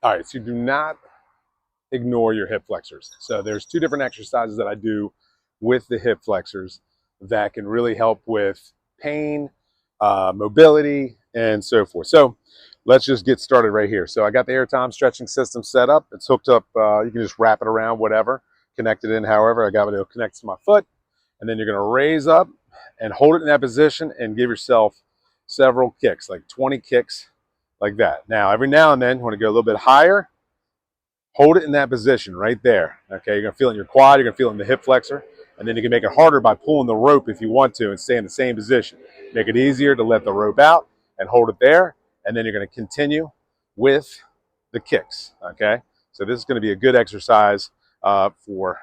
All right, so do not ignore your hip flexors. So there's two different exercises that I do with the hip flexors that can really help with pain, mobility, and so forth. So let's just get started right here. So I got the Aratom Stretching System set up. It's hooked up. You can just wrap it around, whatever, connect it in however. I got it connected to my foot. And then you're going to raise up and hold it in that position and give yourself several kicks, like 20 kicks like that. Now, every now and then, you want to go a little bit higher. Hold it in that position right there. Okay, you're going to feel it in your quad, you're going to feel it in the hip flexor, and then you can make it harder by pulling the rope if you want to and stay in the same position. Make it easier to let the rope out and hold it there, and then you're going to continue with the kicks. Okay, so this is going to be a good exercise for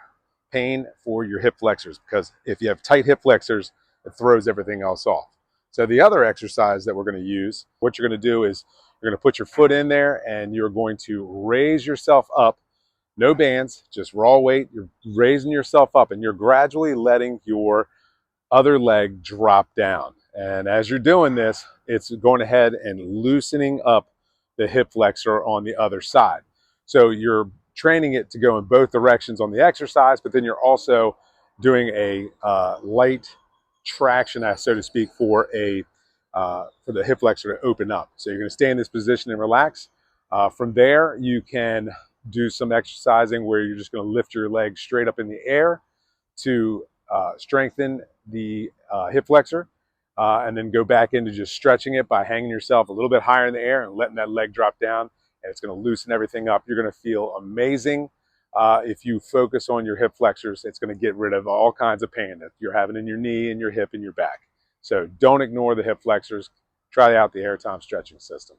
pain for your hip flexors, because if you have tight hip flexors, it throws everything else off. So the other exercise that we're going to use, what you're going to do is you're going to put your foot in there and you're going to raise yourself up. No bands, just raw weight. You're raising yourself up and you're gradually letting your other leg drop down. And as you're doing this, it's going ahead and loosening up the hip flexor on the other side. So you're training it to go in both directions on the exercise, but then you're also doing a light traction, so to speak, for the hip flexor to open up. So you're going to stay in this position and relax. From there, you can do some exercising where you're just going to lift your leg straight up in the air to strengthen the hip flexor, and then go back into just stretching it by hanging yourself a little bit higher in the air and letting that leg drop down. And it's going to loosen everything up. You're going to feel amazing. If you focus on your hip flexors, it's going to get rid of all kinds of pain that you're having in your knee and your hip and your back. So don't ignore the hip flexors. Try out the Aratom Stretching System.